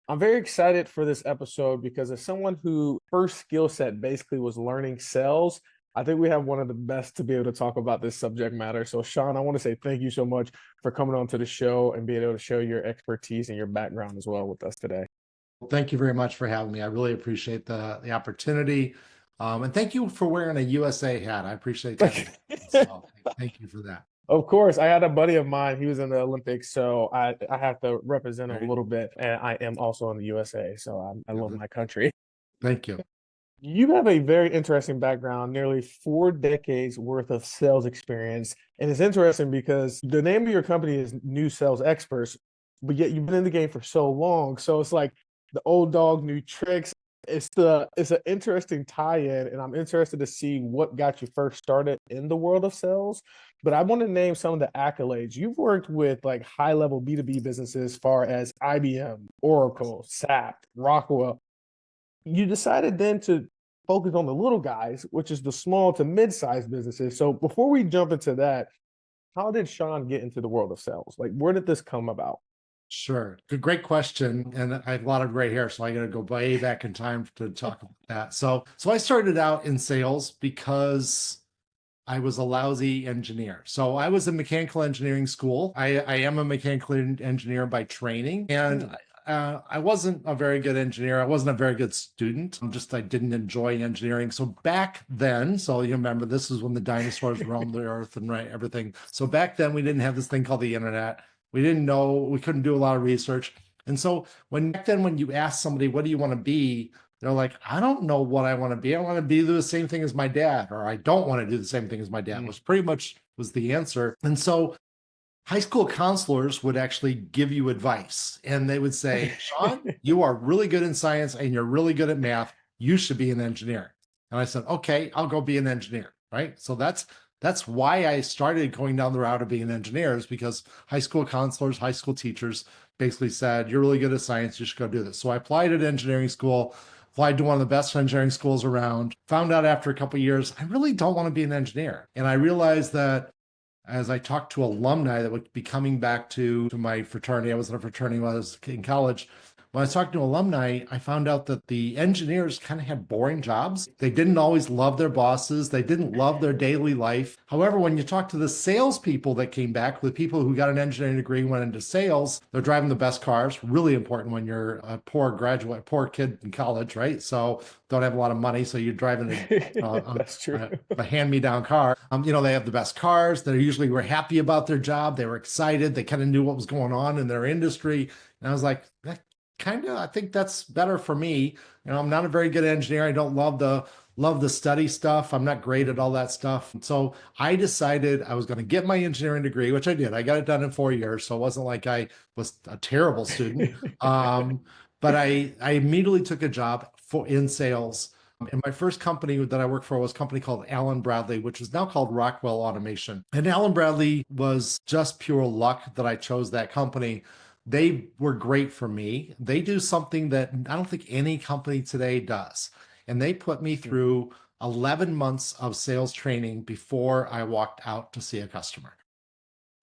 I'm very excited for this episode because as someone who first skill set basically was learning sales, I think we have one of the best to be able to talk about this subject matter. So, Sean, I want to say thank you so much for coming on to the show and being able to share your expertise and your background as well with us today. Well, thank you very much for having me. I really appreciate the opportunity. And thank you for wearing a USA hat. I appreciate that. So thank you for that. Of course, I had a buddy of mine. He was in the Olympics, so I have to represent him a little bit. And I am also in the USA, so I love my country. Thank you. You have a very interesting background, nearly 4 decades worth of sales experience. And it's interesting because the name of your company is New Sales Experts, but yet you've been in the game for so long. So it's like the old dog, new tricks. It's an interesting tie-in, and I'm interested to see what got you first started in the world of sales. But I want to name some of the accolades. You've worked with like high-level B2B businesses, as far as IBM, Oracle, SAP, Rockwell. You decided then to focus on the little guys, which is the small to mid-sized businesses. So before we jump into that, how did Sean get into the world of sales? Like, where did this come about? Sure. Great question. And I have a lot of gray hair, so I got to go way back in time to talk about that. So I started out in sales because I was a lousy engineer. So I was in mechanical engineering school. I am a mechanical engineer by training, and I wasn't a very good engineer. I wasn't a very good student. I didn't enjoy engineering. So back then, so you remember, this is when the dinosaurs roamed the earth and right everything. So back then, we didn't have this thing called the internet. We didn't know, we couldn't do a lot of research. And so back then, when you ask somebody, what do you want to be? They're like, I don't know what I want to be. I want to be the same thing as my dad, or I don't want to do the same thing as my dad, was pretty much was the answer. And so high school counselors would actually give you advice, and they would say, Sean, you are really good in science and you're really good at math. You should be an engineer. And I said, okay, I'll go be an engineer. Right. So that's why I started going down the route of being an engineer, is because high school counselors, high school teachers basically said, you're really good at science, you should go do this. So I applied at engineering school, applied to one of the best engineering schools around, found out after a couple of years, I really don't want to be an engineer. And I realized that as I talked to alumni that would be coming back to my fraternity, I was in a fraternity when I was in college. When I was talking to alumni, I found out that the engineers kind of had boring jobs. They didn't always love their bosses. They didn't love their daily life. However, when you talk to the salespeople that came back, the people who got an engineering degree and went into sales, they're driving the best cars. Really important when you're a poor kid in college, right? So don't have a lot of money, so you're driving That's true. a hand-me-down car. They have the best cars. They usually were happy about their job. They were excited. They kind of knew what was going on in their industry. And I was like, I think that's better for me. I'm not a very good engineer. I don't love the study stuff. I'm not great at all that stuff. And so I decided I was going to get my engineering degree, which I did. I got it done in 4 years. So it wasn't like I was a terrible student. But I immediately took a job in sales. And my first company that I worked for was a company called Allen Bradley, which is now called Rockwell Automation. And Allen Bradley was just pure luck that I chose that company. They were great for me. They do something that I don't think any company today does. And they put me through 11 months of sales training before I walked out to see a customer.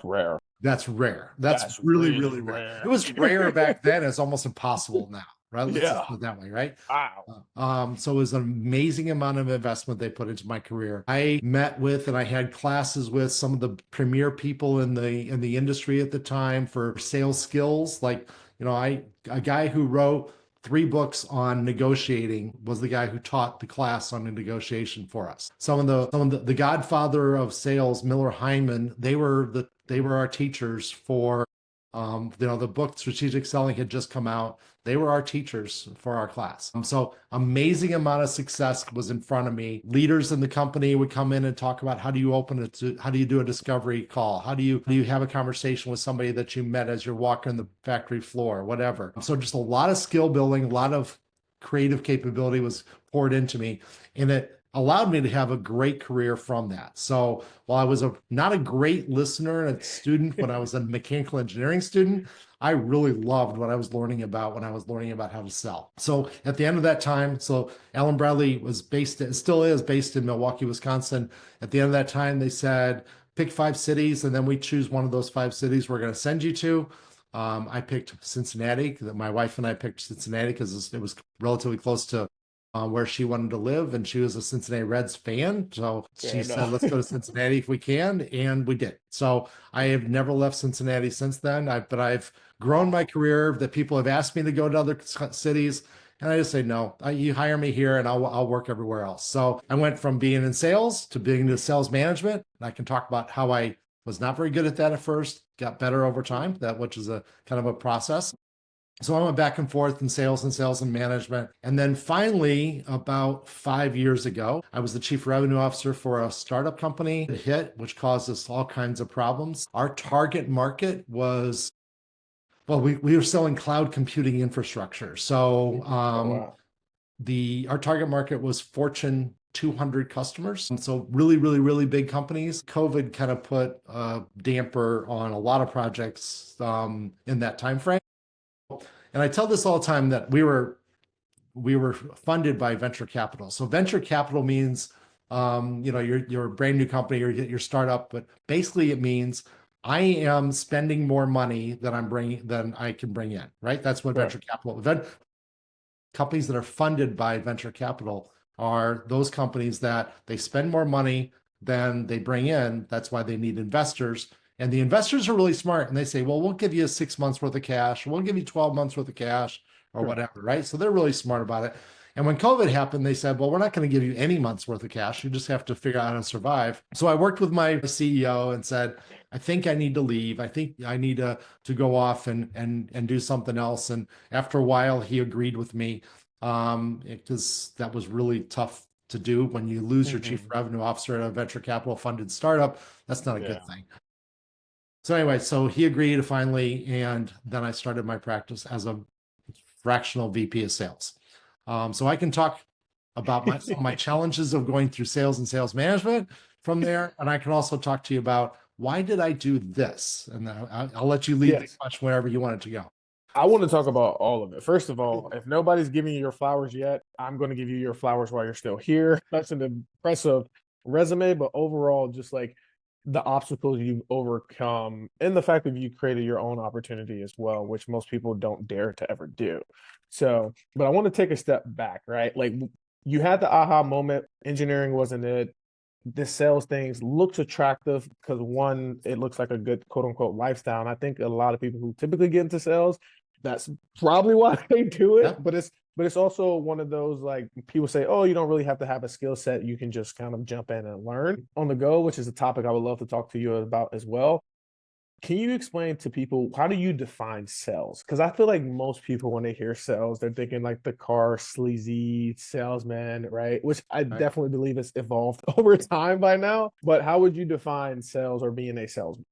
Rare. That's rare. That's really, really rare. It was rare back then. It's almost impossible now, right? Let's just put it that way, right? Wow. So it was an amazing amount of investment they put into my career. I met with and I had classes with some of the premier people in the industry at the time for sales skills. Like, a guy who wrote 3 books on negotiating was the guy who taught the class on the negotiation for us. Some of the godfather of sales, Miller Hyman, they were our teachers for the book Strategic Selling had just come out. They were our teachers for our class. So amazing amount of success was in front of me. Leaders in the company would come in and talk about how do you do a discovery call? How do you have a conversation with somebody that you met as you're walking the factory floor, whatever. So just a lot of skill building, a lot of creative capability was poured into me, and it allowed me to have a great career from that. So while I was not a great listener and a student when I was a mechanical engineering student, I really loved what I was learning about when I was learning about how to sell. So at the end of that time, so Allen Bradley still is based in Milwaukee, Wisconsin. At the end of that time, they said, pick 5 cities, and then we choose one of those 5 cities we're going to send you to. I picked Cincinnati. My wife and I picked Cincinnati because it was relatively close to where she wanted to live, and she was a Cincinnati Reds fan. So she Fair said, enough. let's go to Cincinnati if we can, and we did. So I have never left Cincinnati since then. But I've grown my career. That people have asked me to go to other cities, and I just say no. You hire me here, and I'll work everywhere else. So I went from being in sales to being into sales management. I can talk about how I was not very good at that at first, got better over time, which is a kind of a process. So I went back and forth in sales and management. And then finally, about 5 years ago, I was the chief revenue officer for a startup company. It hit, which caused us all kinds of problems. Our target market was, well, we were selling cloud computing infrastructure. So Oh, wow. our target market was Fortune 200 customers. And so really, really, really big companies. COVID kind of put a damper on a lot of projects in that time frame. And I tell this all the time that we were funded by venture capital. So venture capital means you're a brand new company, your startup, but basically it means I am spending more money than I can bring in, right? That's what Right. venture capital. Companies that are funded by venture capital are those companies that they spend more money than they bring in. That's why they need investors. And the investors are really smart, and they say, well, we'll give you 6 months worth of cash, or we'll give you 12 months worth of cash, or Sure. whatever, right? So they're really smart about it. And when COVID happened, they said, well, we're not going to give you any months worth of cash. You just have to figure out how to survive. So I worked with my CEO and said, I think I need to leave. I think I need to go off and do something else. And after a while, he agreed with me because that was really tough to do when you lose your chief Mhm. revenue officer at a venture capital funded startup. That's not a good Yeah. thing. So anyway, so he agreed finally, and then I started my practice as a fractional VP of sales. So I can talk about some of my challenges of going through sales and sales management from there, and I can also talk to you about why did I do this, and I'll let you lead the Yes. question wherever you want it to go. I want to talk about all of it. First of all, if nobody's giving you your flowers yet, I'm going to give you your flowers while you're still here. That's an impressive resume, but overall, just like the obstacles you've overcome and the fact that you created your own opportunity as well, which most people don't dare to ever do. So, but I want to take a step back, right? Like you had the aha moment, engineering wasn't it. The sales things looks attractive because one, it looks like a good quote unquote lifestyle. And I think a lot of people who typically get into sales, that's probably why they do it. Yep. But it's also one of those like people say, oh, you don't really have to have a skill set. You can just kind of jump in and learn on the go, which is a topic I would love to talk to you about as well. Can you explain to people how do you define sales? Because I feel like most people, when they hear sales, they're thinking like the car sleazy salesman, right? Which I Right. definitely believe has evolved over time by now. But how would you define sales or being a salesman?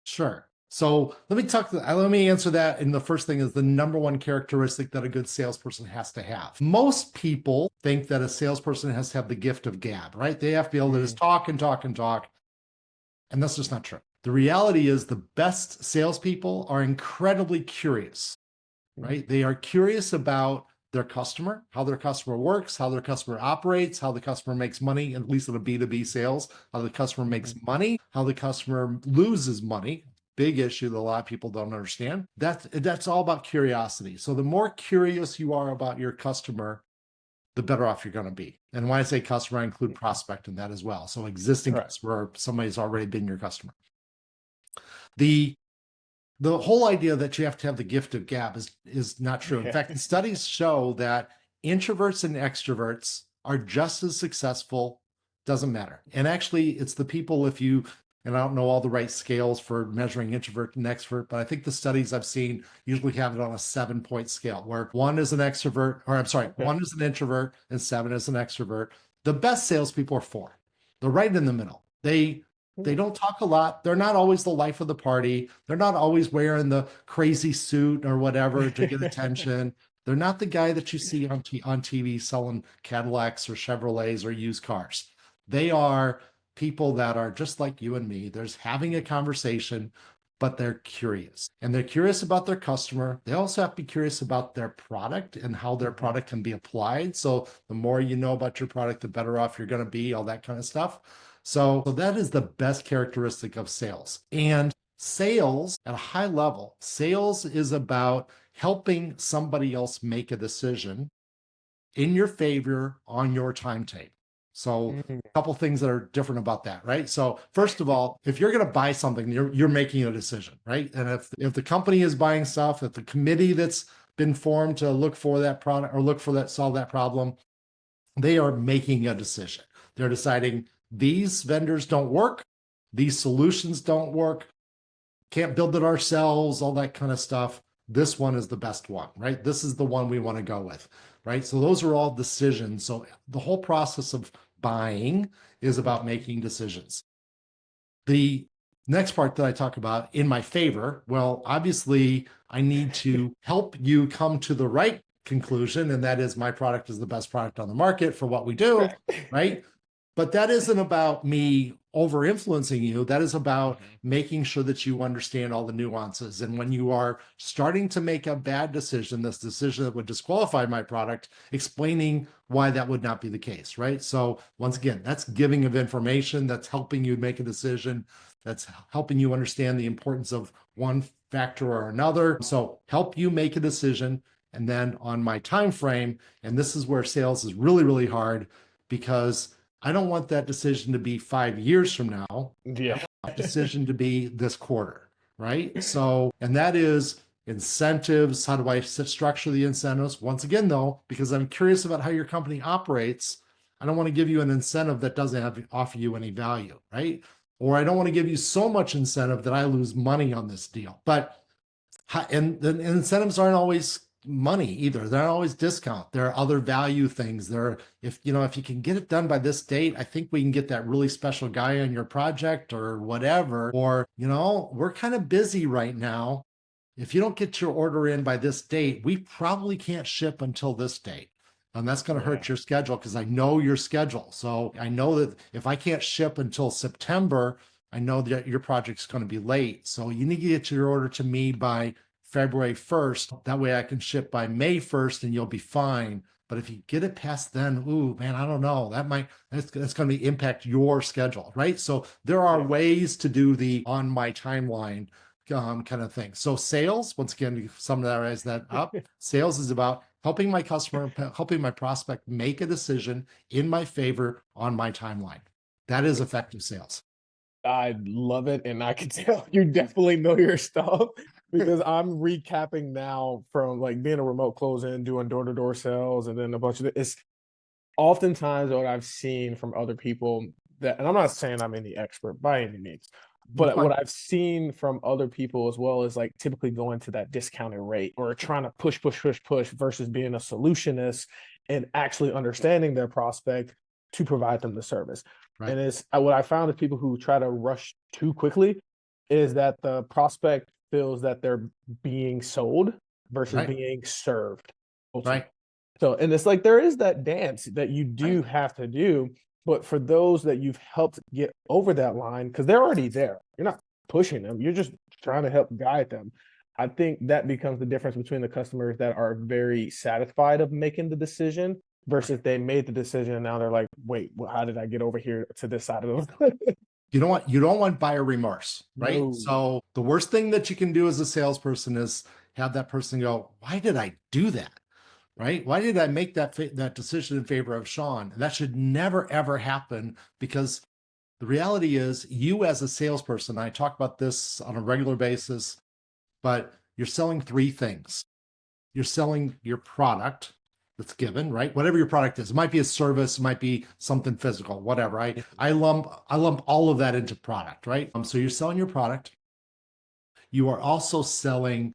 Sure. So let me answer that. And the first thing is the number one characteristic that a good salesperson has to have. Most people think that a salesperson has to have the gift of gab, right? They have to be able to just talk and talk and talk. And that's just not true. The reality is the best salespeople are incredibly curious, right? They are curious about their customer, how their customer works, how their customer operates, how the customer makes money, at least in a B2B sales, how the customer makes money, how the customer loses money. Big issue that a lot of people don't understand. That's all about curiosity. So the more curious you are about your customer, the better off you're going to be. And when I say customer, I include prospect in that as well. So existing Right. customer, or somebody's already been your customer. The whole idea that you have to have the gift of gab is not true. In Yeah. fact, studies show that introverts and extroverts are just as successful, doesn't matter. And actually, it's the people, and I don't know all the right scales for measuring introvert and extrovert, but I think the studies I've seen usually have it on a 7-point scale where one is an extrovert, or I'm sorry, Okay. one is an introvert and 7 is an extrovert. The best salespeople are 4. They're right in the middle. They don't talk a lot. They're not always the life of the party. They're not always wearing the crazy suit or whatever to get attention. They're not the guy that you see on TV selling Cadillacs or Chevrolets or used cars. They are people that are just like you and me. They're just having a conversation, but they're curious. And they're curious about their customer. They also have to be curious about their product and how their product can be applied. So the more you know about your product, the better off you're going to be, all that kind of stuff. So that is the best characteristic of sales. And Sales at a high level, sales is about helping somebody else make a decision in your favor on your timetable. So a couple things that are different about that, right? So first of all, if you're going to buy something, you're making a decision, right? And if the company is buying stuff, if the committee that's been formed to look for that product or solve that problem, they are making a decision. They're deciding these vendors don't work, these solutions don't work, can't build it ourselves, all that kind of stuff. This one is the best one, right? This is the one we want to go with, right? So those are all decisions. So the whole process of buying is about making decisions. The next part that I talk about in my favor, well, obviously I need to help you come to the right conclusion, and that is my product is the best product on the market for what we do, right? But that isn't about me over influencing you. That is about making sure that you understand all the nuances. And when you are starting to make a bad decision, this decision that would disqualify my product, explaining why that would not be the case, right? So once again, that's giving of information, that's helping you make a decision, that's helping you understand the importance of one factor or another. So help you make a decision. And then on my time frame, and this is where sales is really, really hard, because I don't want that decision to be 5 years from now. Yeah. I want that decision to be this quarter, right? So, and that is incentives. How do I structure the incentives? Once again, though, because I'm curious about how your company operates, I don't want to give you an incentive that doesn't offer you any value, right? Or I don't want to give you so much incentive that I lose money on this deal. But, and the incentives aren't always money either. They're not always discount. There are other value things. If you can get it done by this date, I think we can get that really special guy on your project or whatever. Or, we're kind of busy right now. If you don't get your order in by this date, we probably can't ship until this date. And that's going to hurt your schedule, because I know your schedule. So I know that if I can't ship until September, I know that your project's going to be late. So you need to get your order to me by February 1st. That way I can ship by May 1st and you'll be fine. But if you get it past then, ooh, man, I don't know. That's going to impact your schedule, right? So there are ways to do the on my timeline kind of thing. So sales, once again, to summarize that up, sales is about helping my customer, helping my prospect make a decision in my favor on my timeline. That is effective sales. I love it. And I can tell you definitely know your stuff, because I'm recapping now from like being a remote close-in, doing door-to-door sales, and then a bunch of it's oftentimes what I've seen from other people that, and I'm not saying I'm any expert by any means, but what I've seen from other people as well is like typically going to that discounted rate or trying to push versus being a solutionist and actually understanding their prospect to provide them the service. Right. And it's what I found is people who try to rush too quickly is that the prospect feels that they're being sold versus being served. Right. So, and it's like there is that dance that you do have to do, but for those that you've helped get over that line, because they're already there, you're not pushing them, you're just trying to help guide them. I think that becomes the difference between the customers that are very satisfied of making the decision versus they made the decision and now they're like, wait, well, how did I get over here to this side of the You don't want buyer remorse, right? No. So the worst thing that you can do as a salesperson is have that person go, why did I do that? Right? Why did I make that decision in favor of Sean? And that should never, ever happen, because the reality is you as a salesperson, I talk about this on a regular basis, but you're selling three things. You're selling your product that's given, right? Whatever your product is, it might be a service, it might be something physical, whatever. I lump all of that into product, right? So you're selling your product. You are also selling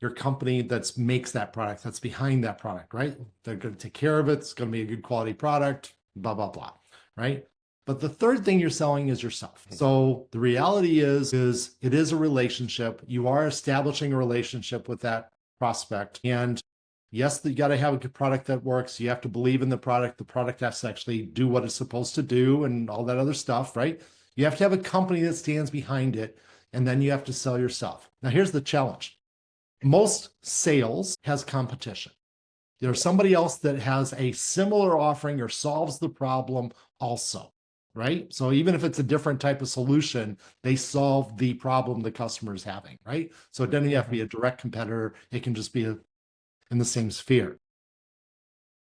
your company that makes that product, that's behind that product, right? They're going to take care of it. It's going to be a good quality product, blah, blah, blah, right? But the third thing you're selling is yourself. So the reality is it is a relationship. You are establishing a relationship with that prospect. And yes, you got to have a good product that works. You have to believe in the product. The product has to actually do what it's supposed to do and all that other stuff, right? You have to have a company that stands behind it, and then you have to sell yourself. Now, here's the challenge. Most sales has competition. There's somebody else that has a similar offering or solves the problem also, right? So even if it's a different type of solution, they solve the problem the customer is having, right? So it doesn't have to be a direct competitor. It can just be in the same sphere.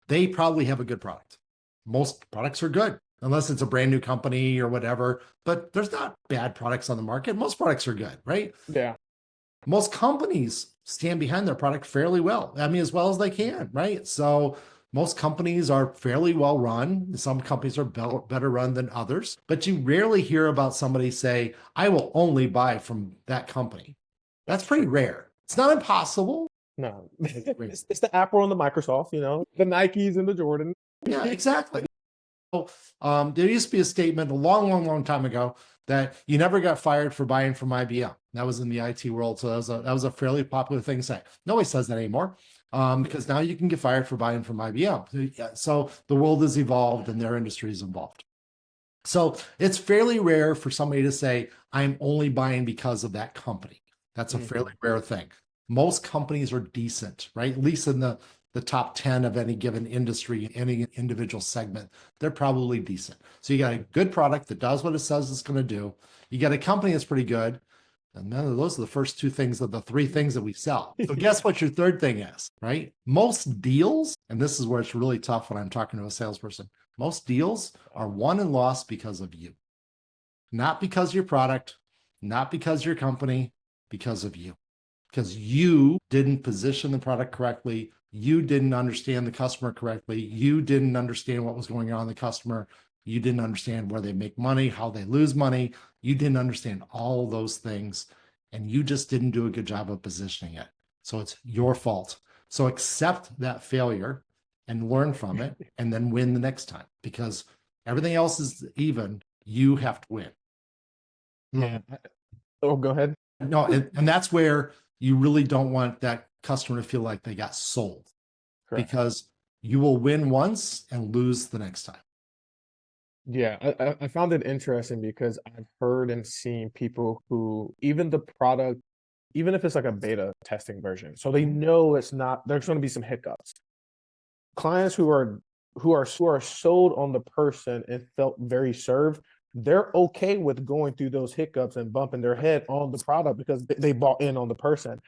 They probably have a good product. Most products are good, unless it's a brand new company or whatever, but there's not bad products on the market. Most products are good, right? Yeah. Most companies stand behind their product fairly well. I mean, as well as they can, right? So most companies are fairly well run. Some companies are better run than others, but you rarely hear about somebody say, I will only buy from that company. That's pretty rare. It's not impossible. No, it's the Apple and the Microsoft, the Nikes and the Jordan. Yeah, exactly. There used to be a statement a long, long, long time ago that you never got fired for buying from IBM. That was in the IT world. So that was a fairly popular thing to say. Nobody says that anymore because now you can get fired for buying from IBM. So the world has evolved and their industry has evolved. So it's fairly rare for somebody to say, I'm only buying because of that company. That's a fairly rare thing. Most companies are decent, right? At least in the top 10 of any given industry, any individual segment, they're probably decent. So you got a good product that does what it says it's going to do. You got a company that's pretty good. And then those are the first two things of the three things that we sell. So guess what your third thing is, right? Most deals, and this is where it's really tough when I'm talking to a salesperson, most deals are won and lost because of you. Not because of your product, not because of your company, because of you. Because you didn't position the product correctly. You didn't understand the customer correctly. You didn't understand what was going on in the customer. You didn't understand where they make money, how they lose money. You didn't understand all those things. And you just didn't do a good job of positioning it. So it's your fault. So accept that failure and learn from it and then win the next time because everything else is even. You have to win. Yeah. Oh, go ahead. No, and that's where you really don't want that customer to feel like they got sold. Correct. Because you will win once and lose the next time. Yeah, I found it interesting because I've heard and seen people who even the product, even if it's like a beta testing version, so they know it's not, there's going to be some hiccups. Clients who are sold on the person and felt very served, they're okay with going through those hiccups and bumping their head on the product because they bought in on the person.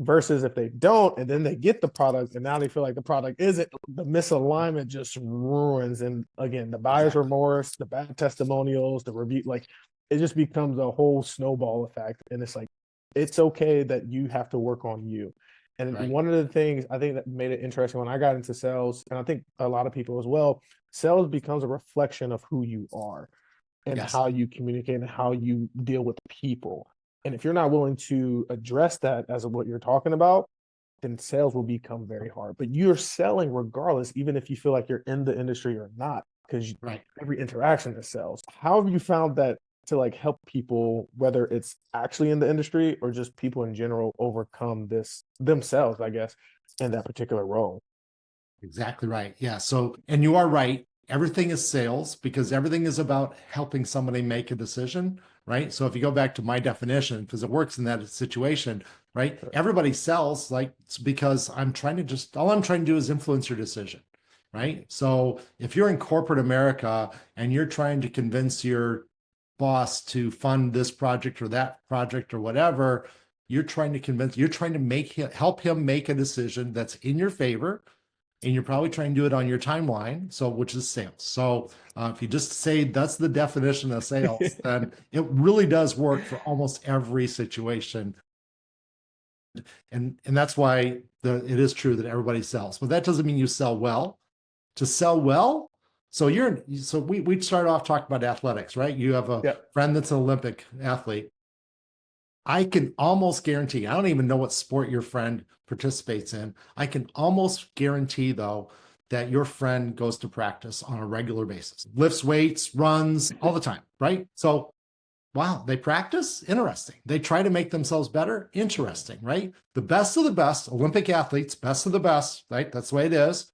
Versus if they don't, and then they get the product, and now they feel like the product isn't, the misalignment just ruins. And again, the buyer's remorse, the bad testimonials, the review, like it just becomes a whole snowball effect. And it's like, it's okay that you have to work on you. And one of the things I think that made it interesting when I got into sales, and I think a lot of people as well, sales becomes a reflection of who you are and how you communicate and how you deal with people. And if you're not willing to address that as what you're talking about, then sales will become very hard. But you're selling regardless, even if you feel like you're in the industry or not, because every interaction is sales. How have you found that to like help people, whether it's actually in the industry or just people in general, overcome this themselves, I guess, in that particular role? Exactly right. Yeah. So, and you are right. Everything is sales because everything is about helping somebody make a decision, right? So if you go back to my definition, because it works in that situation, right? Everybody sells like it's because all I'm trying to do is influence your decision, right? So if you're in corporate America and you're trying to convince your boss to fund this project or that project or whatever, you're trying to help him make a decision that's in your favor. And you're probably trying to do it on your timeline, which is sales. So if you just say that's the definition of sales, then it really does work for almost every situation. And that's why it is true that everybody sells, but that doesn't mean you sell well. To sell well, we start off talking about athletics, right? You have a friend that's an Olympic athlete. I can almost guarantee, I don't even know what sport your friend participates in. I can almost guarantee, though, that your friend goes to practice on a regular basis, lifts weights, runs all the time, right? So, wow, they practice? Interesting. They try to make themselves better? Interesting, right? The best of the best, Olympic athletes, best of the best, right? That's the way it is,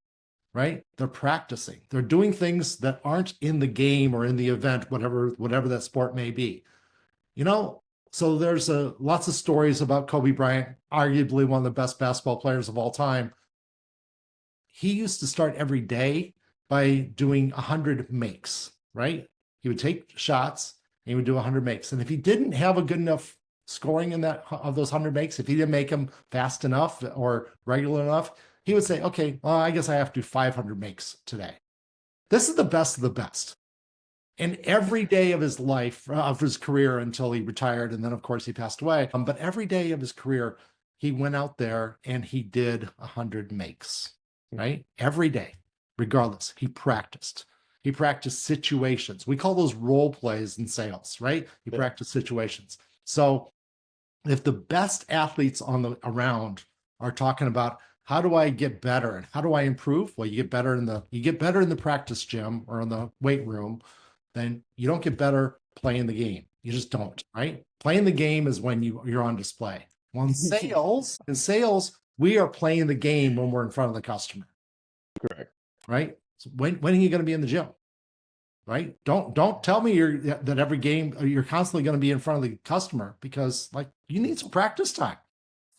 right? They're practicing. They're doing things that aren't in the game or in the event, whatever that sport may be. So there's lots of stories about Kobe Bryant, arguably one of the best basketball players of all time. He used to start every day by doing 100 makes, right? He would take shots and he would do 100 makes. And if he didn't have a good enough scoring in that of those 100 makes, if he didn't make them fast enough or regular enough, he would say, okay, well, I guess I have to do 500 makes today. This is the best of the best. And every day of his life, of his career until he retired, and then of course he passed away. But every day of his career, he went out there and he did 100 makes, right? Every day, regardless, he practiced. He practiced situations. We call those role plays in sales, right? He practiced situations. So if the best athletes around are talking about how do I get better and how do I improve? Well, you get better in the practice gym or in the weight room. Then you don't get better playing the game. You just don't, right? Playing the game is when you're on display. Well, in sales, we are playing the game when we're in front of the customer. Correct. Right? So when are you going to be in the gym? Right? Don't tell me that every game you're constantly going to be in front of the customer, because like you need some practice time.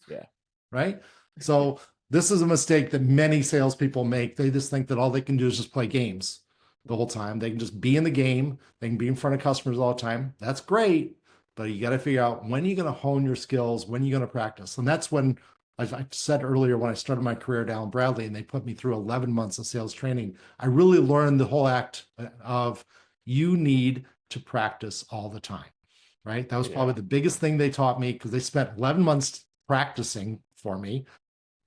Yeah. Right? So this is a mistake that many salespeople make. They just think that all they can do is just play games the whole time. They can just be in the game. They can be in front of customers all the time. That's great, but you got to figure out when you're going to hone your skills, when you're going to practice. And that's when I said earlier, when I started my career at Allen Bradley and they put me through 11 months of sales training, I really learned the whole act of you need to practice all the time, right? That was probably the biggest thing they taught me, because they spent 11 months practicing for me.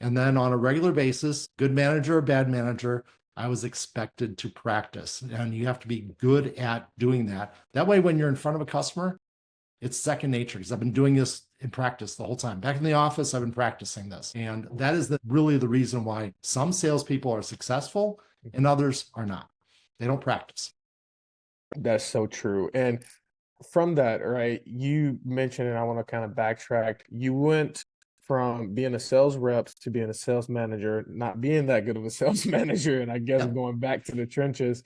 And then on a regular basis, good manager or bad manager, I was expected to practice. And you have to be good at doing that. That way, when you're in front of a customer, it's second nature, because I've been doing this in practice the whole time. Back in the office, I've been practicing this. And that is really the reason why some salespeople are successful and others are not. They don't practice. That's so true. And from that, right, you mentioned, and I want to kind of backtrack, you went from being a sales rep to being a sales manager, not being that good of a sales manager, and I guess going back to the trenches.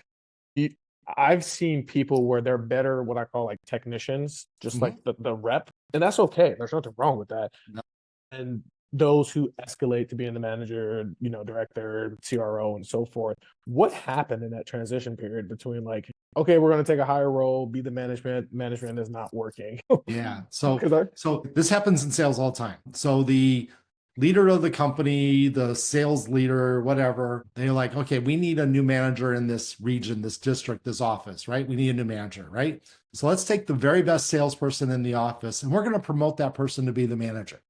I've seen people where they're better, what I call like technicians, just like the rep, and that's okay. There's nothing wrong with that. No. And those who escalate to being the manager, director, CRO, and so forth. What happened in that transition period between like, okay, we're going to take a higher role, be the management is not working? Yeah. So this happens in sales all the time. So the leader of the company, the sales leader, whatever, they're like, okay, we need a new manager in this region, this district, this office, right? We need a new manager, right? So let's take the very best salesperson in the office and we're going to promote that person to be the manager.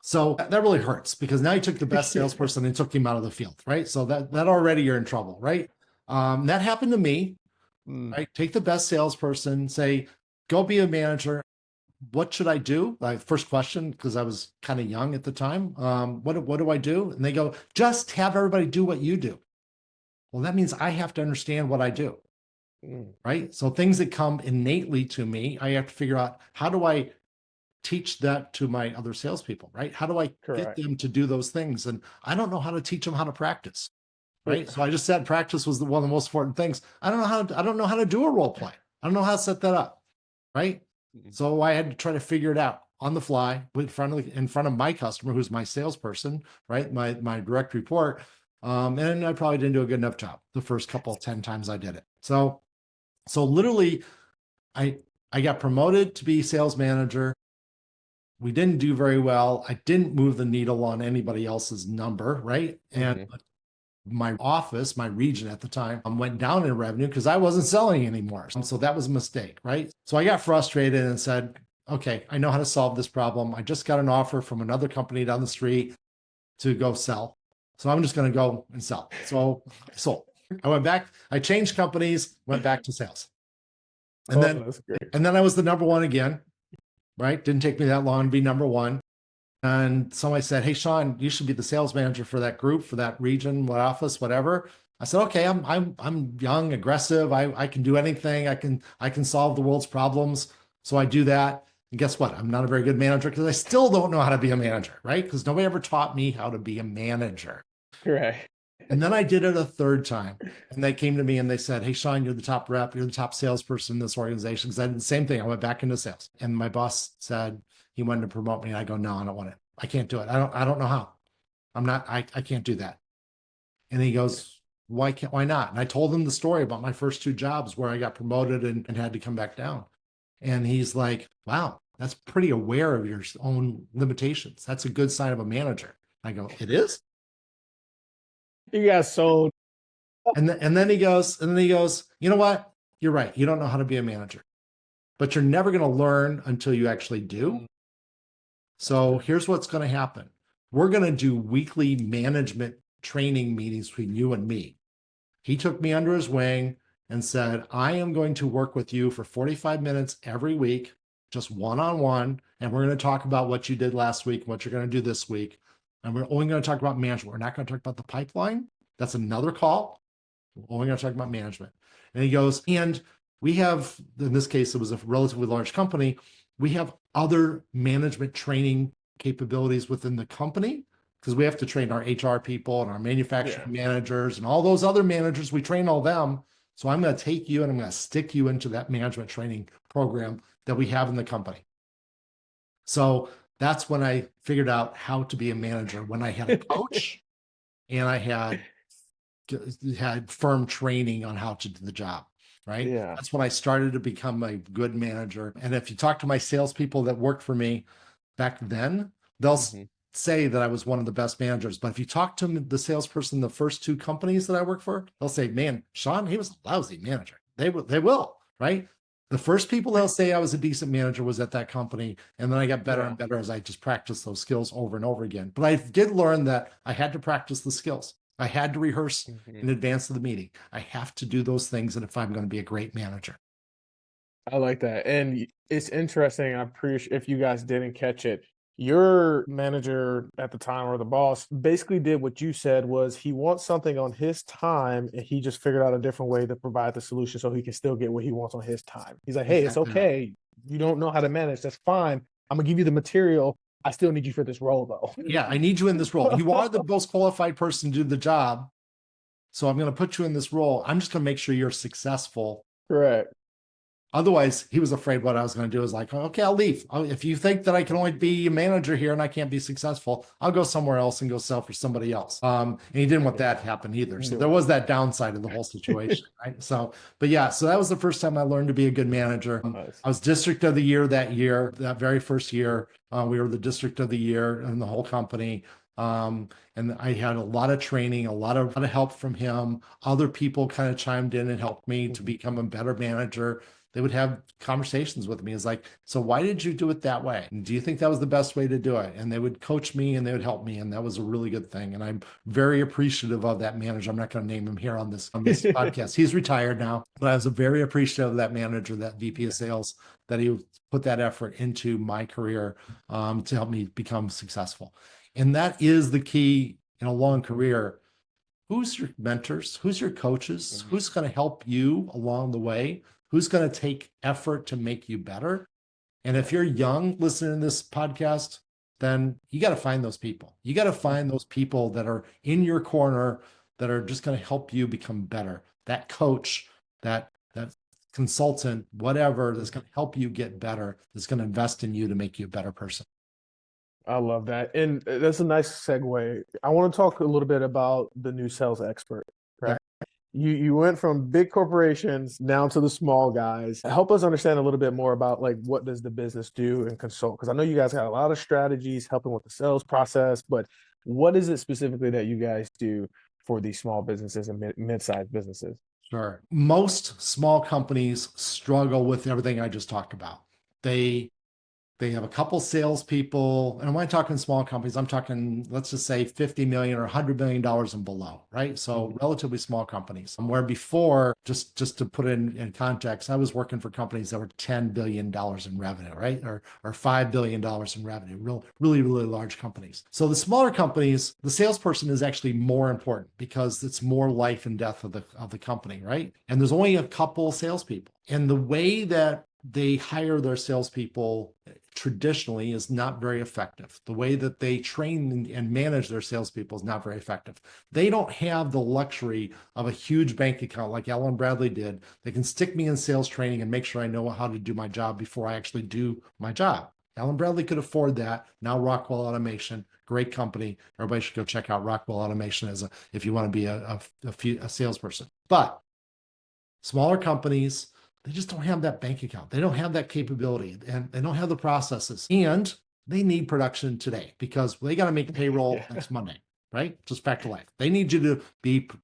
So that really hurts, because now you took the best salesperson and took him out of the field, right? So that already you're in trouble, right? That happened to me, right? Take the best salesperson, say, go be a manager. What should I do? First question, because I was kind of young at the time. What do I do? And they go, just have everybody do what you do. Well, that means I have to understand what I do, right? So things that come innately to me, I have to figure out, how do I teach that to my other salespeople, right? How do I get them to do those things? And I don't know how to teach them how to practice, right? So I just said practice was one of the most important things. I don't know how to do a role play. I don't know how to set that up, right? So I had to try to figure it out on the fly in front of my customer, who's my salesperson, right? My direct report. And I probably didn't do a good enough job the first 10 times I did it. So literally I got promoted to be sales manager. We didn't do very well. I didn't move the needle on anybody else's number, right? And my office, my region at the time, went down in revenue because I wasn't selling anymore. So that was a mistake, right? So I got frustrated and said, okay, I know how to solve this problem. I just got an offer from another company down the street to go sell. So I'm just going to go and sell. So I sold. I went back, I changed companies, went back to sales. And then I was the number one again, right? Didn't take me that long to be number one. And somebody said, hey, Sean, you should be the sales manager for that group, for that region, what office, whatever. I said, okay, I'm young, aggressive. I can do anything. I can solve the world's problems. So I do that. And guess what? I'm not a very good manager because I still don't know how to be a manager, right? Because nobody ever taught me how to be a manager. Right. And then I did it a third time. And they came to me and they said, hey, Sean, you're the top rep. You're the top salesperson in this organization. Because I did the same thing. I went back into sales. And my boss said he wanted to promote me. And I go, no, I don't want it. I can't do it. I don't know how. I can't do that. And he goes, why not? And I told him the story about my first two jobs where I got promoted and had to come back down. And he's like, wow, that's pretty aware of your own limitations. That's a good sign of a manager. I go, it is? You got sold. And then he goes, you know what? You're right. You don't know how to be a manager, but you're never going to learn until you actually do. So here's what's going to happen. We're going to do weekly management training meetings between you and me. He took me under his wing and said, I am going to work with you for 45 minutes every week, just one-on-one. And we're going to talk about what you did last week, what you're going to do this week. And we're only going to talk about management. We're not going to talk about the pipeline. That's another call. We're only going to talk about management. And he goes, and we have, in this case, it was a relatively large company. We have other management training capabilities within the company because we have to train our HR people and our manufacturing managers and all those other managers. We train all them. So I'm going to take you and I'm going to stick you into that management training program that we have in the company. So that's when I figured out how to be a manager, when I had a coach and I had firm training on how to do the job, right? Yeah. That's when I started to become a good manager. And if you talk to my salespeople that worked for me back then, they'll say that I was one of the best managers. But if you talk to the salesperson, the first two companies that I worked for, they'll say, man, Sean, he was a lousy manager. They will, right? The first people they'll say I was a decent manager was at that company. And then I got better and better as I just practiced those skills over and over again. But I did learn that I had to practice the skills. I had to rehearse in advance of the meeting. I have to do those things. And if I'm going to be a great manager. I like that. And it's interesting. I'm pretty sure if you guys didn't catch it, your manager at the time or the boss basically did what you said was he wants something on his time and he just figured out a different way to provide the solution so he can still get what he wants on his time. He's like, hey, it's okay. You don't know how to manage. That's fine. I'm gonna give you the material. I still need you for this role though. Yeah, I need you in this role. You are the most qualified person to do the job. So I'm going to put you in this role. I'm just going to make sure you're successful. Correct. Otherwise, he was afraid what I was going to do is like, okay, I'll leave. If you think that I can only be a manager here and I can't be successful, I'll go somewhere else and go sell for somebody else. And he didn't want that to happen either. So there was that downside of the whole situation, right? So that was the first time I learned to be a good manager. Nice. I was district of the year that very first year. We were the district of the year in the whole company. And I had a lot of training, a lot of help from him. Other people kind of chimed in and helped me to become a better manager. They would have conversations with me. It's like, so why did you do it that way? And do you think that was the best way to do it? And they would coach me and they would help me. And that was a really good thing. And I'm very appreciative of that manager. I'm not going to name him here on this podcast. He's retired now, but I was very appreciative of that manager, that VP of sales, that he put that effort into my career to help me become successful. And that is the key in a long career. Who's your mentors? Who's your coaches? Who's going to help you along the way? Who's going to take effort to make you better? And if you're young listening to this podcast, then you got to find those people. You got to find those people that are in your corner that are just going to help you become better. That coach, that consultant, whatever, that's going to help you get better, that's going to invest in you to make you a better person. I love that. And that's a nice segue. I want to talk a little bit about the new sales expert, right? You went from big corporations down to the small guys. Help us understand a little bit more about like what does the business do and consult? Because I know you guys got a lot of strategies helping with the sales process, but what is it specifically that you guys do for these small businesses and mid-sized businesses? Sure. Most small companies struggle with everything I just talked about. They have a couple salespeople, and when I'm talking small companies, I'm talking, let's just say 50 million or $100 million and below, right? So relatively small companies. Where before, just to put it in context, I was working for companies that were $10 billion in revenue, right? Or $5 billion in revenue, really large companies. So the smaller companies, the salesperson is actually more important because it's more life and death of the company, right? And there's only a couple salespeople. And the way that they hire their salespeople traditionally is not very effective. The way that they train and manage their salespeople is not very effective. They don't have the luxury of a huge bank account like Allen Bradley did. They can stick me in sales training and make sure I know how to do my job before I actually do my job. Allen Bradley could afford that. Now Rockwell Automation great company. Everybody should go check out Rockwell Automation if you want to be a salesperson. But smaller companies, they just don't have that bank account. They don't have that capability, and they don't have the processes, and they need production today because they got to make payroll next Monday, right? Just fact of life. They need you to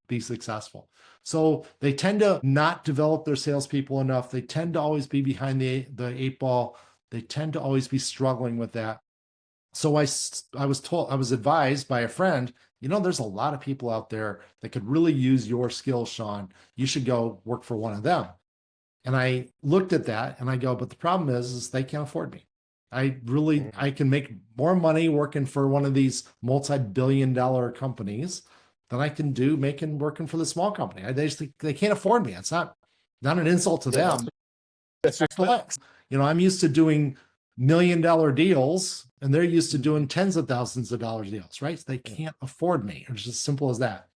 be successful. So they tend to not develop their salespeople enough. They tend to always be behind the 8-ball. They tend to always be struggling with that. So I was advised by a friend, there's a lot of people out there that could really use your skills, Sean. You should go work for one of them. And I looked at that and I go, but the problem is they can't afford me. I can make more money working for one of these multi-billion-dollar companies than I can do working for the small company. They can't afford me. It's not an insult to them. That's just flex. I'm used to doing $1 million deals, and they're used to doing tens of thousands of dollars deals, right? So they can't afford me. It's just simple as that.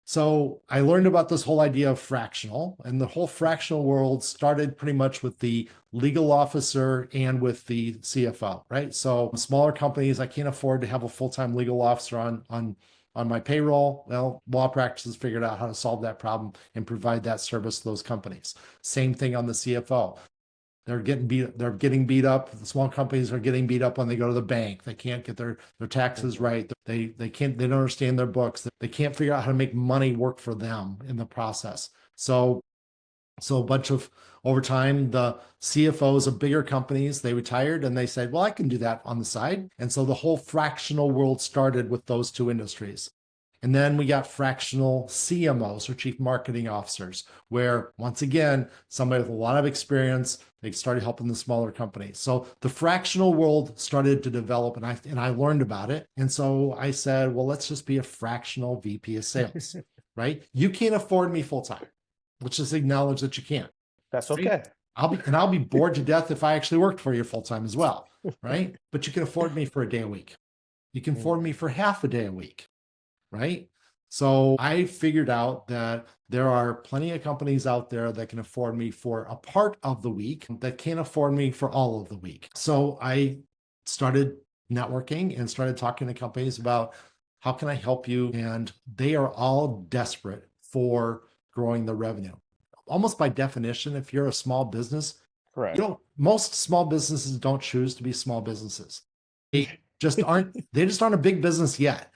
So I learned about this whole idea of fractional, and the whole fractional world started pretty much with the legal officer and with the CFO, right? So smaller companies, I can't afford to have a full-time legal officer on my payroll. Well, law practices figured out how to solve that problem and provide that service to those companies. Same thing on the CFO. They're getting beat up. The small companies are getting beat up when they go to the bank. They can't get their taxes right. They don't understand their books. They can't figure out how to make money work for them in the process. So a bunch of, over time, the CFOs of bigger companies, they retired and they said, well, I can do that on the side. And so the whole fractional world started with those two industries. And then we got fractional CMOs, or chief marketing officers, where once again, somebody with a lot of experience, they started helping the smaller companies. So the fractional world started to develop, and I learned about it. And so I said, well, let's just be a fractional VP of sales, right? You can't afford me full time. Let's just acknowledge that you can't. That's okay. Right? I'll be bored to death if I actually worked for you full time as well, right? But you can afford me for a day a week. You can afford me for half a day a week. Right? So I figured out that there are plenty of companies out there that can afford me for a part of the week that can't afford me for all of the week. So I started networking and started talking to companies about how can I help you? And they are all desperate for growing the revenue. Almost by definition, if you're a small business, correct. Most small businesses don't choose to be small businesses. They just aren't a big business yet.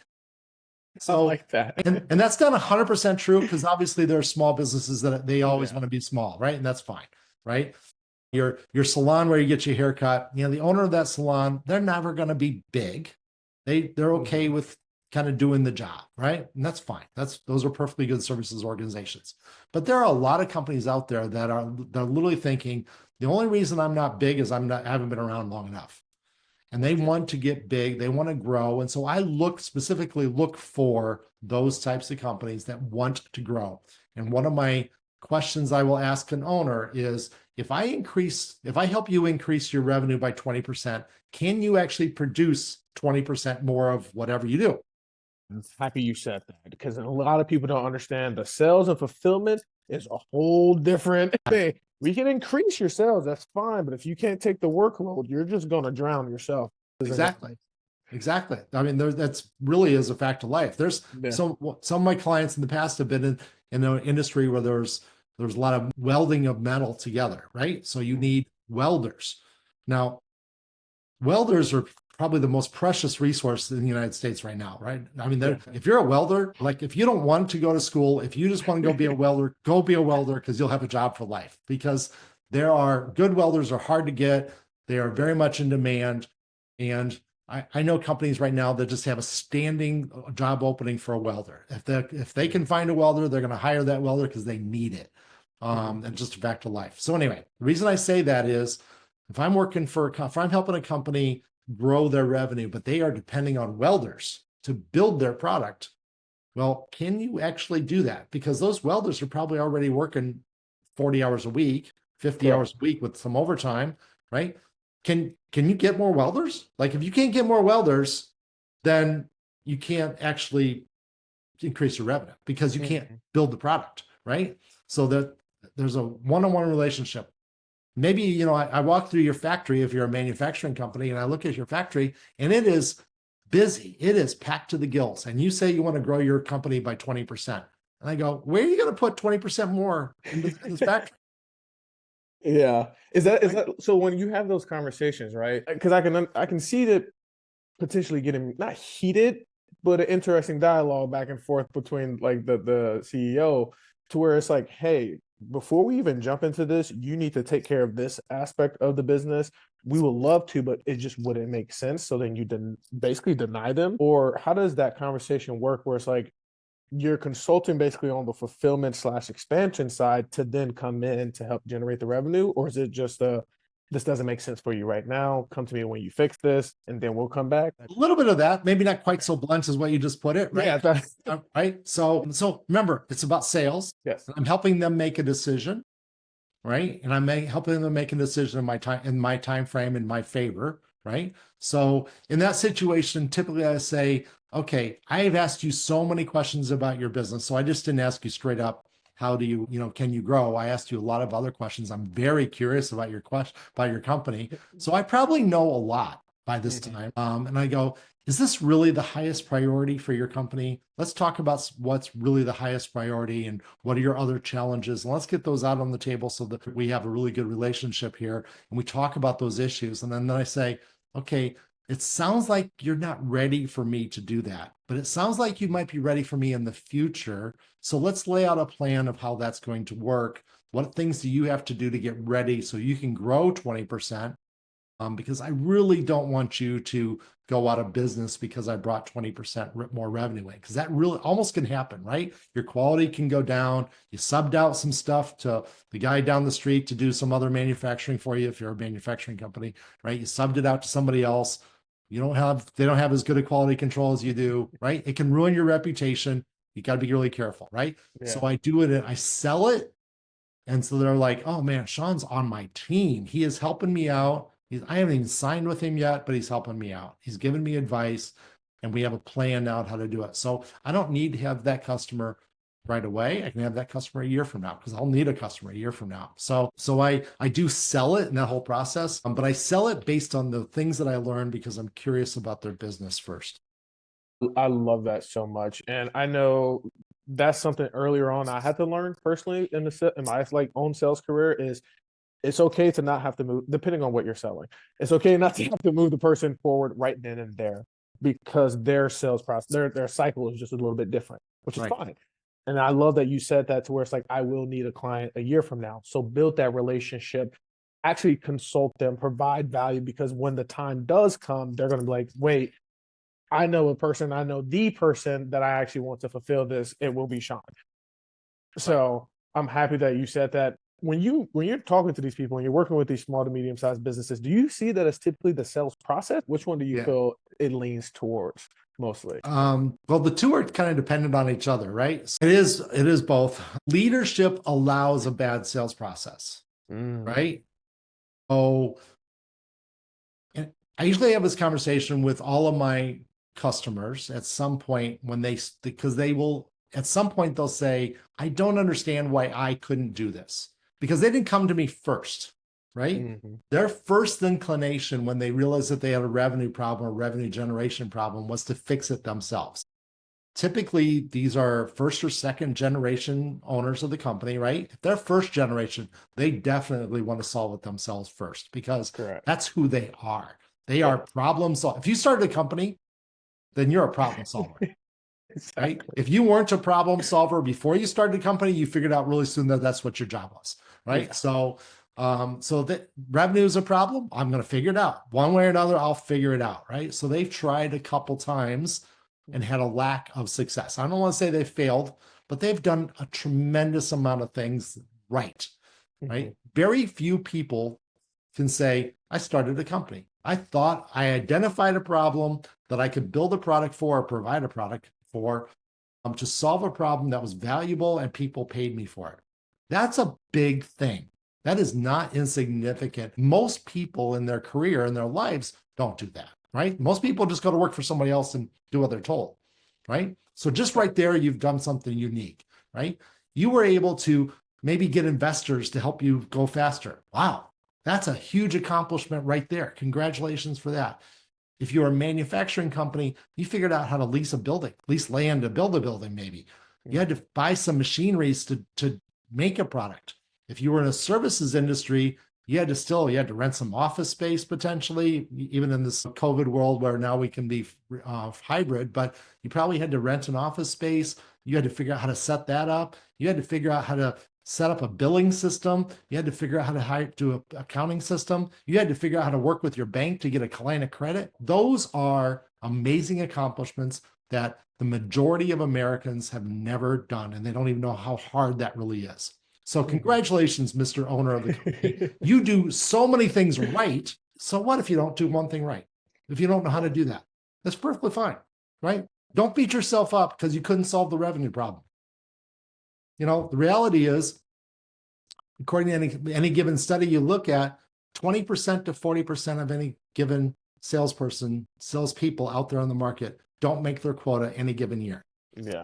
So I like that. and that's not 100% true, because obviously there are small businesses that they always want to be small, right? And that's fine, right? Your salon where you get your hair cut, the owner of that salon, they're never going to be big. They're okay with kind of doing the job, right? And that's fine. Those are perfectly good services organizations. But there are a lot of companies out there that are literally thinking the only reason I'm not big is I haven't been around long enough. And they want to get big, they want to grow. And so I specifically look for those types of companies that want to grow. And one of my questions I will ask an owner is, if I help you increase your revenue by 20%, can you actually produce 20% more of whatever you do? I'm happy you said that, because a lot of people don't understand the sales and fulfillment is a whole different thing. We can increase your sales, that's fine, but if you can't take the workload, you're just going to drown yourself. Exactly. I mean, that's really is a fact of life. There's some of my clients in the past have been in an industry where there's a lot of welding of metal together, right? So you need welders. Now, welders are probably the most precious resource in the United States right now, right? I mean, if you're a welder, like if you don't want to go to school, if you just want to go be a welder, go be a welder, because you'll have a job for life. Because good welders are hard to get. They are very much in demand. And I know companies right now that just have a standing job opening for a welder. If they can find a welder, they're going to hire that welder because they need it. And just back to life. So anyway, the reason I say that is, if I'm helping a company grow their revenue, but they are depending on welders to build their product, well, can you actually do that? Because those welders are probably already working 40 hours a week, 50 hours a week with some overtime, right? Can you get more welders? Like, if you can't get more welders, then you can't actually increase your revenue, because you can't build the product, right? So there's a one-on-one relationship. Maybe, I walk through your factory if you're a manufacturing company, and I look at your factory, and it is busy. It is packed to the gills. And you say you want to grow your company by 20%. And I go, where are you going to put 20% more into this factory? Yeah. Is that so when you have those conversations, right? Because I can see that potentially getting not heated, but an interesting dialogue back and forth between like the CEO to where it's like, hey, before we even jump into this, you need to take care of this aspect of the business. We would love to, but it just wouldn't make sense. So then you basically deny them. Or how does that conversation work where it's like you're consulting basically on the fulfillment/expansion side to then come in to help generate the revenue? Or is it just this doesn't make sense for you right now. Come to me when you fix this, and then we'll come back. A little bit of that, maybe not quite so blunt as what you just put it, right? Yeah. Right. So remember, it's about sales. Yes. I'm helping them make a decision, right? And I'm helping them make a decision in my time frame in my favor, right? So in that situation, typically I say, okay, I have asked you so many questions about your business, so I just didn't ask you straight up, how do you, can you grow? I asked you a lot of other questions. I'm very curious about your company. So I probably know a lot by this time. And I go, is this really the highest priority for your company? Let's talk about what's really the highest priority and what are your other challenges. And let's get those out on the table so that we have a really good relationship here. And we talk about those issues. And then I say, okay, it sounds like you're not ready for me to do that, but it sounds like you might be ready for me in the future. So let's lay out a plan of how that's going to work. What things do you have to do to get ready so you can grow 20%? Because I really don't want you to go out of business because I brought 20% more revenue in, because that really almost can happen, right? Your quality can go down. You subbed out some stuff to the guy down the street to do some other manufacturing for you if you're a manufacturing company, right? You subbed it out to somebody else. They don't have as good a quality control as you do, right? It can ruin your reputation. You got to be really careful, right? Yeah. So I do it and I sell it. And so they're like, oh man, Sean's on my team. He is helping me out. I haven't even signed with him yet, but he's helping me out. He's giving me advice and we have a plan out how to do it. So I don't need to have that customer right away. I can have that customer a year from now because I'll need a customer a year from now. So I do sell it in that whole process, but I sell it based on the things that I learned because I'm curious about their business first. I love that so much. And I know that's something earlier on I had to learn personally in my own sales career is it's okay to not have to move, depending on what you're selling. It's okay not to have to move the person forward right then and there because their sales process, their cycle is just a little bit different, which is fine. And I love that you said that to where it's like, I will need a client a year from now. So build that relationship, actually consult them, provide value, because when the time does come, they're going to be like, wait, I know the person that I actually want to fulfill this. It will be Sean. So I'm happy that you said that. When you're talking to these people and you're working with these small to medium sized businesses, do you see that as typically the sales process? Which one do you feel it leans towards mostly? Well, the two are kind of dependent on each other, right? So it is both. Leadership allows a bad sales process, right? Oh, and I usually have this conversation with all of my customers at some point because at some point they'll say, I don't understand why I couldn't do this. Because they didn't come to me first, right? Their first inclination when they realized that they had a revenue problem or revenue generation problem was to fix it themselves. Typically, these are first or second generation owners of the company, right? If they're first generation, they definitely want to solve it themselves first because that's who they are. They are problem solvers. If you started a company, then you're a problem solver. Right? If you weren't a problem solver before you started a company, you figured out really soon that that's what your job was, right? So that revenue is a problem. I'm going to figure it out one way or another. I'll figure it out, right? So they've tried a couple times and had a lack of success. I don't want to say they failed, but they've done a tremendous amount of things right? Very few people can say, I started a company. I thought I identified a problem that I could build a product for or provide a product for to solve a problem that was valuable and people paid me for it. That's a big thing. That is not insignificant. Most people in their career, in their lives, don't do that, right? Most people just go to work for somebody else and do what they're told, right? So just right there, you've done something unique, right? You were able to maybe get investors to help you go faster. Wow, that's a huge accomplishment right there. Congratulations for that. If you're a manufacturing company, you figured out how to lease a building, lease land to build a building, maybe. You had to buy some machineries to make a product. If you were in a services industry, you had to rent some office space potentially, even in this COVID world where now we can be hybrid, but you probably had to rent an office space. You had to figure out how to set that up. You had to figure out how to set up a billing system. You had to figure out how to do an accounting system. You had to figure out how to work with your bank to get a line of credit. Those are amazing accomplishments that the majority of Americans have never done, and they don't even know how hard that really is. So congratulations, Mr. Owner of the company. You do so many things right. So what if you don't do one thing right? If you don't know how to do that, that's perfectly fine, right? Don't beat yourself up because you couldn't solve the revenue problem. The reality is, according to any given study you look at, 20% to 40% of any given salespeople out there on the market don't make their quota any given year. Yeah.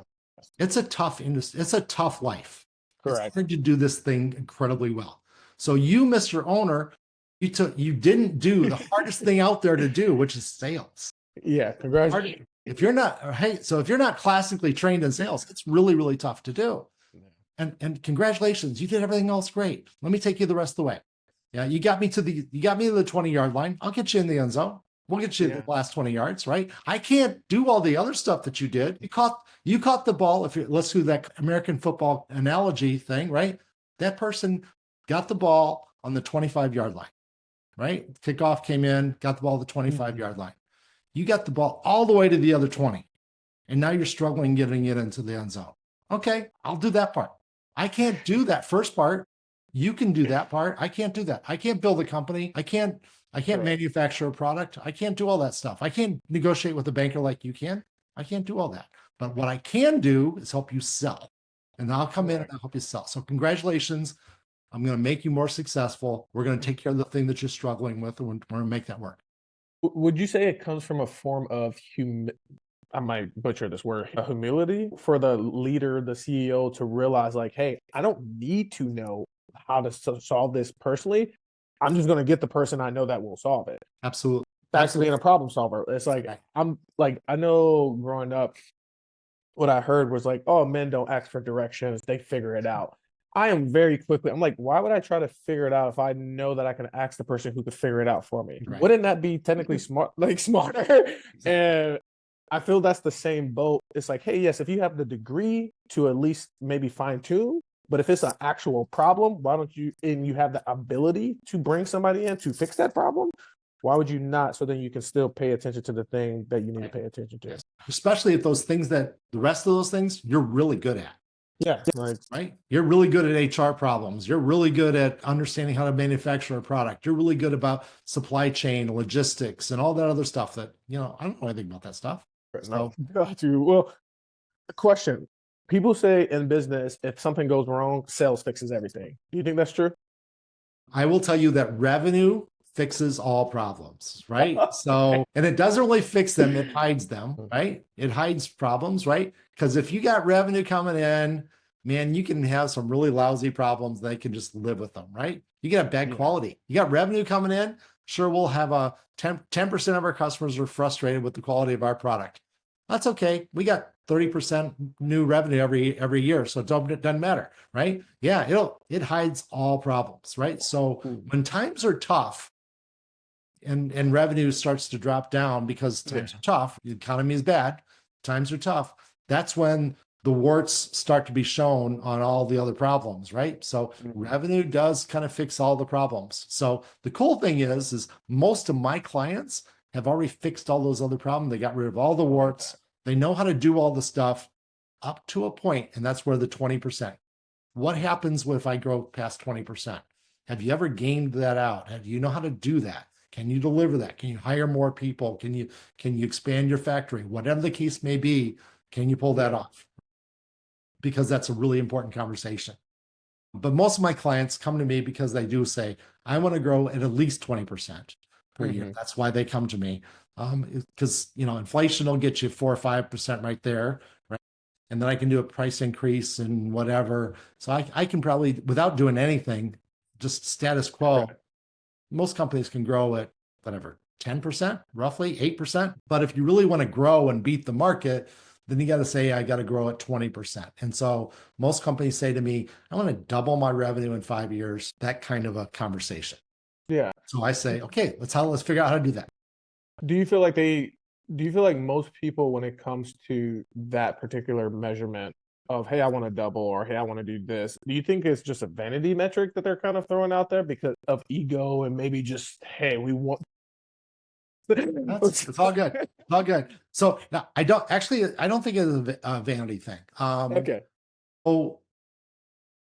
It's a tough industry. It's a tough life. Correct. It's hard to do this thing incredibly well. So you, Mr. Owner, you didn't do the hardest thing out there to do, which is sales. Yeah. Congratulations. If you're not classically trained in sales, it's really, really tough to do. And congratulations, you did everything else great. Let me take you the rest of the way. Yeah, you got me to the 20-yard line. I'll get you in the end zone. We'll get you the last 20 yards, right? I can't do all the other stuff that you did. You caught the ball. Let's do that American football analogy thing, right? That person got the ball on the 25-yard line, right? Kickoff came in, got the ball at the 25-yard line. You got the ball all the way to the other 20, and now you're struggling getting it into the end zone. Okay, I'll do that part. I can't do that first part. You can do that part. I can't do that. I can't build a company. I can't manufacture a product. I can't do all that stuff. I can't negotiate with a banker like you can. I can't do all that. But what I can do is help you sell. And I'll come in and I'll help you sell. So congratulations. I'm going to make you more successful. We're going to take care of the thing that you're struggling with, and we're going to make that work. Would you say it comes from a form of I might butcher this word, humility for the leader, the CEO, to realize like, hey, I don't need to know how to solve this personally. I'm just going to get the person I know that will solve it. Absolutely. Back to being a problem solver. It's like, I know growing up, what I heard was like, oh, men don't ask for directions. They figure it out. I am I'm like, why would I try to figure it out if I know that I can ask the person who could figure it out for me? Right. Wouldn't that be technically smarter? And I feel that's the same boat. It's like, hey, yes, if you have the degree to at least maybe fine tune, but if it's an actual problem, why don't you, and you have the ability to bring somebody in to fix that problem, why would you not? So then you can still pay attention to the thing that you need to pay attention to. Especially if the rest of those things you're really good at. Yeah. Right. You're really good at HR problems. You're really good at understanding how to manufacture a product. You're really good about supply chain, logistics, and all that other stuff that, I don't know anything about that stuff. No, got you. Well, question. People say in business, if something goes wrong, sales fixes everything. Do you think that's true? I will tell you that revenue fixes all problems, right? So, and it doesn't really fix them, it hides them, right? It hides problems, right? Because if you got revenue coming in, man, you can have some really lousy problems. They can just live with them, right? You get a bad quality. You got revenue coming in. Sure, we'll have a 10% of our customers are frustrated with the quality of our product. That's okay. We got 30% new revenue every year. So it doesn't matter, right? Yeah, it hides all problems, right? So when times are tough and revenue starts to drop down because times are tough, the economy is bad, times are tough, that's when the warts start to be shown on all the other problems, right? So revenue does kind of fix all the problems. So the cool thing is most of my clients have already fixed all those other problems. They got rid of all the warts. They know how to do all the stuff up to a point, and that's where the 20%. What happens if I grow past 20%? Have you ever gained that out? Do you know how to do that? Can you deliver that? Can you hire more people? Can you expand your factory? Whatever the case may be, can you pull that off? Because that's a really important conversation. But most of my clients come to me because they do say, I want to grow at least 20% per year. That's why they come to me. Because, inflation will get you 4 or 5% right there, right? And then I can do a price increase and whatever. So I can probably, without doing anything, just status quo, most companies can grow at whatever, 10%, roughly 8%. But if you really want to grow and beat the market, then you got to say, I got to grow at 20%. And so most companies say to me, I want to double my revenue in 5 years, that kind of a conversation. Yeah. So I say, okay, let's figure out how to do that. Do you feel like most people, when it comes to that particular measurement of, hey, I want to double, or hey, I want to do this, do you think it's just a vanity metric that they're kind of throwing out there because of ego and maybe just, hey, we want It's all good. It's all good. So now I don't think it's a vanity thing. Okay. So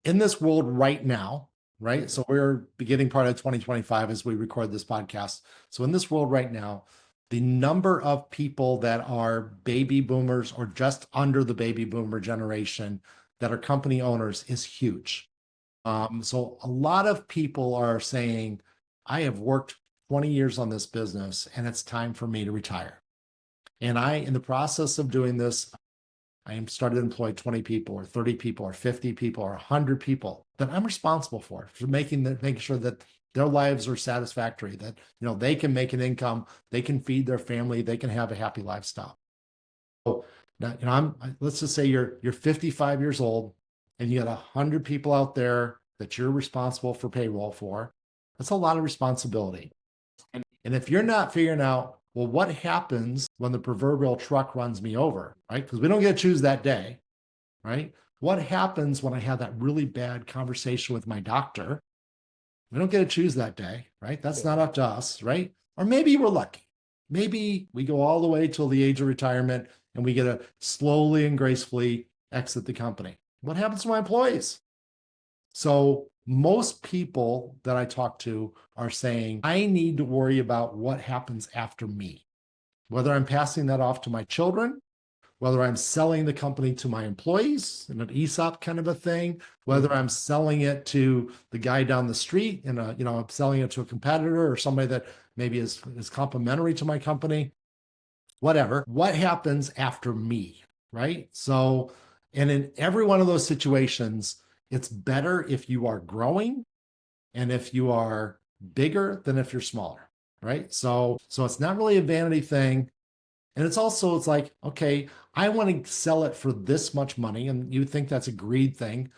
in this world right now, right? So we're beginning part of 2025 as we record this podcast. So in this world right now, the number of people that are baby boomers or just under the baby boomer generation that are company owners is huge. So a lot of people are saying, I have worked 20 years on this business and it's time for me to retire. And in the process of doing this, I am started to employ 20 people or 30 people or 50 people or 100 people that I'm responsible for making sure that their lives are satisfactory, that they can make an income, they can feed their family, they can have a happy lifestyle. So now, let's just say you're 55 years old and you got 100 people out there that you're responsible for payroll for. That's a lot of responsibility. And if you're not figuring out, well, what happens when the proverbial truck runs me over, right? Because we don't get to choose that day, right? What happens when I have that really bad conversation with my doctor? We don't get to choose that day, right? That's not up to us, right? Or maybe we're lucky. Maybe we go all the way till the age of retirement and we get to slowly and gracefully exit the company. What happens to my employees? So most people that I talk to are saying, I need to worry about what happens after me, whether I'm passing that off to my children, whether I'm selling the company to my employees in an ESOP kind of a thing, whether I'm selling it to the guy down the street and I'm selling it to a competitor or somebody that maybe is complementary to my company, whatever. What happens after me, right? So, and in every one of those situations, it's better if you are growing and if you are bigger than if you're smaller, right? So it's not really a vanity thing. And it's like, okay, I want to sell it for this much money. And you think that's a greed thing,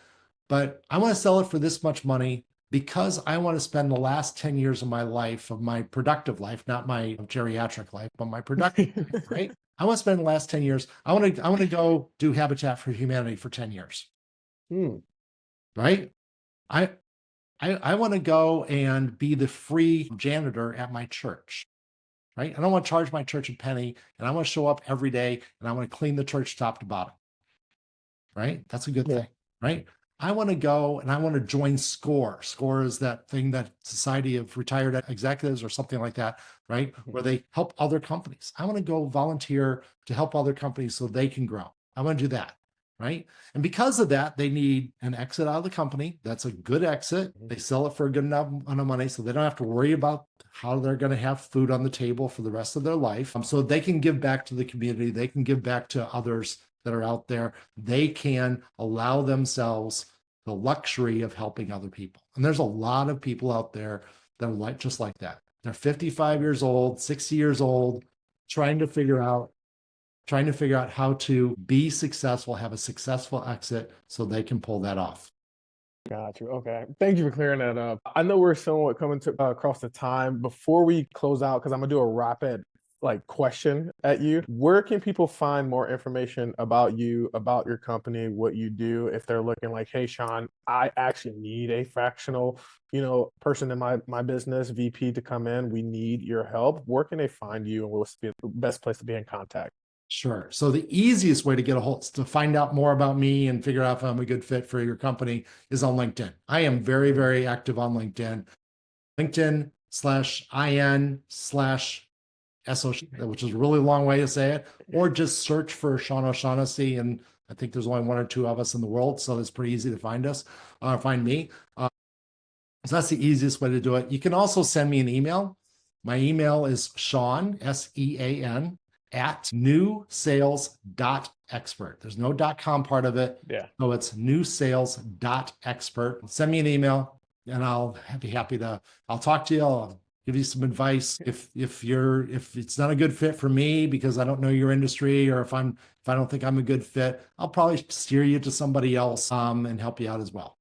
but I want to sell it for this much money because I want to spend the last 10 years of my life, of my productive life, not my geriatric life, but my productive life, right? I want to spend the last 10 years. I want to go do Habitat for Humanity for 10 years. Right? I want to go and be the free janitor at my church, right? I don't want to charge my church a penny, and I want to show up every day and I want to clean the church top to bottom, right? That's a good thing, right? I want to go and I want to join SCORE. SCORE is that thing, that Society of Retired Executives or something like that, right? Where they help other companies. I want to go volunteer to help other companies so they can grow. I want to do that. Right. And because of that, they need an exit out of the company. That's a good exit. They sell it for a good enough amount of money so they don't have to worry about how they're going to have food on the table for the rest of their life. So they can give back to the community. They can give back to others that are out there. They can allow themselves the luxury of helping other people. And there's a lot of people out there that are just like that. They're 55 years old, 60 years old, trying to figure out how to be successful, have a successful exit so they can pull that off. Got you. Okay. Thank you for clearing that up. I know we're somewhat coming to across the time. Before we close out, because I'm going to do a rapid question at you. Where can people find more information about you, about your company, what you do, if they're looking like, hey, Sean, I actually need a fractional, person in my business, VP, to come in. We need your help. Where can they find you, and what's the best place to be in contact? Sure. So the easiest way to get to find out more about me and figure out if I'm a good fit for your company is on LinkedIn. I am very, very active on LinkedIn. LinkedIn/IN/SO, which is a really long way to say it, or just search for Sean O'Shaughnessy. And I think there's only one or two of us in the world, so it's pretty easy to find us, find me. So that's the easiest way to do it. You can also send me an email. My email is Sean, SEAN, at newsales.expert. There's no .com part of it. So it's newsales.expert. Send me an email and I'll be happy to, I'll talk to you. I'll give you some advice. If it's not a good fit for me because I don't know your industry, or if I don't think I'm a good fit, I'll probably steer you to somebody else and help you out as well.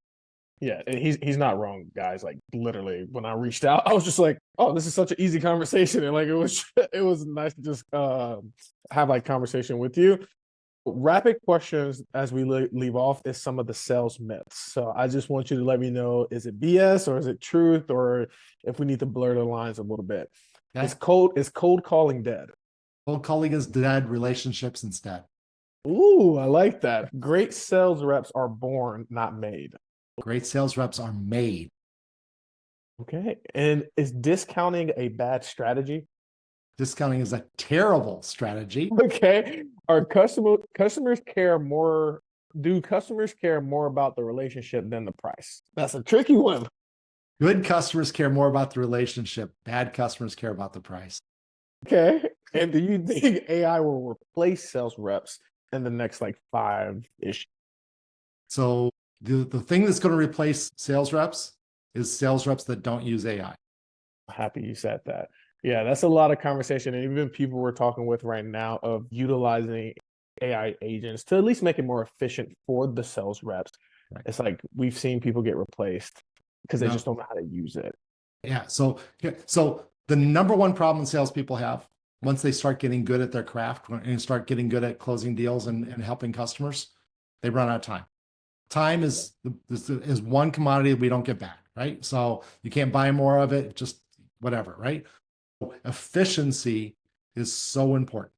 Yeah, and he's not wrong, guys. Like literally, when I reached out, I was just like, "Oh, this is such an easy conversation," and like it was nice to just have like conversation with you. Rapid questions as we leave off is some of the sales myths. So I just want you to let me know: is it BS or is it truth, or if we need to blur the lines a little bit? Okay? Is cold calling dead? Cold calling is dead. Relationships instead. Ooh, I like that. Great sales reps are born, not made. Great sales reps are made. Okay. And is discounting a bad strategy? Discounting is a terrible strategy. Okay. Are customers care more? Do customers care more about the relationship than the price? That's a tricky one. Good customers care more about the relationship. Bad customers care about the price. Okay. And do you think AI will replace sales reps in the next like 5-ish? So the thing that's going to replace sales reps is sales reps that don't use AI. I'm happy you said that. Yeah, that's a lot of conversation. And even people we're talking with right now of utilizing AI agents to at least make it more efficient for the sales reps. Right. It's like we've seen people get replaced because they just don't know how to use it. Yeah. So the number one problem salespeople have once they start getting good at their craft and start getting good at closing deals and helping customers, they run out of time. Time is one commodity that we don't get back, right? So you can't buy more of it, just whatever, right? Efficiency is so important.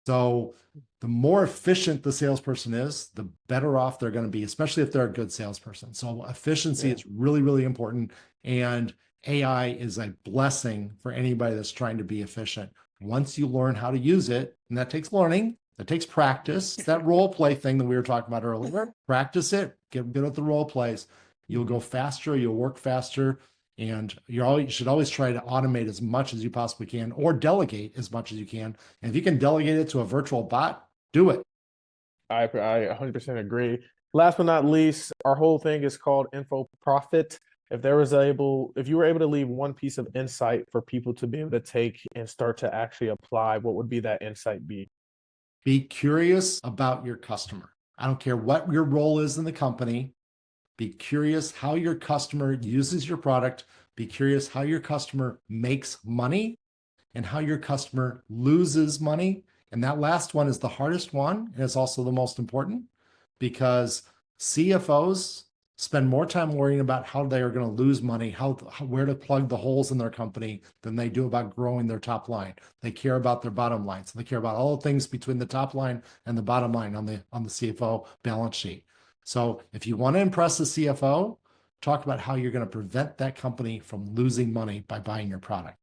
So the more efficient the salesperson is, the better off they're going to be, especially if they're a good salesperson. So efficiency is really, really important. And AI is a blessing for anybody that's trying to be efficient. Once you learn how to use it, and that takes learning, that takes practice, that role play thing that we were talking about earlier, practice it, get good at the role plays. You'll go faster, you'll work faster, and you should always try to automate as much as you possibly can or delegate as much as you can. And if you can delegate it to a virtual bot, do it. I 100% agree. Last but not least, our whole thing is called InfoProfit. If you were able to leave one piece of insight for people to be able to take and start to actually apply, what would be that insight be? Be curious about your customer. I don't care what your role is in the company. Be curious how your customer uses your product. Be curious how your customer makes money and how your customer loses money. And that last one is the hardest one. And it's also the most important because CFOs spend more time worrying about how they are going to lose money, where to plug the holes in their company than they do about growing their top line. They care about their bottom line. So they care about all the things between the top line and the bottom line on the CFO balance sheet. So if you want to impress the CFO, talk about how you're going to prevent that company from losing money by buying your product.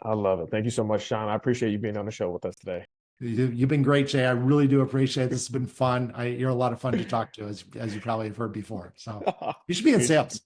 I love it. Thank you so much, Sean. I appreciate you being on the show with us today. You've been great, Jay. I really do appreciate it. This has been fun. You're a lot of fun to talk to, as you probably have heard before. So you should be in sales.